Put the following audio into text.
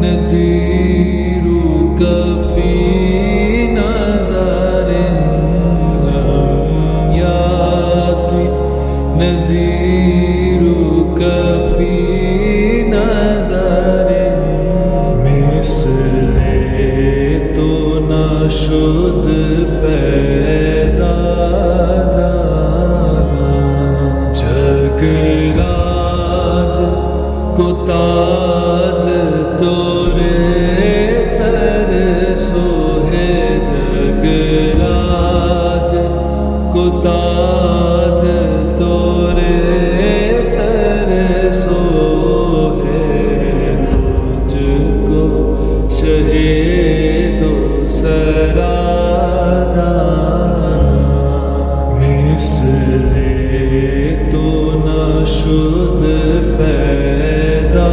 نذيرك في نظر لم يأت نذيرك في نظر مثل تو نہ شد پیدا جانا جگ راج کو تاج تورے سر سوہے جگ راج کو تاج تورے سر سوہے تجھ کو شہید و سرا جانا مثل تو نہ شد پیدا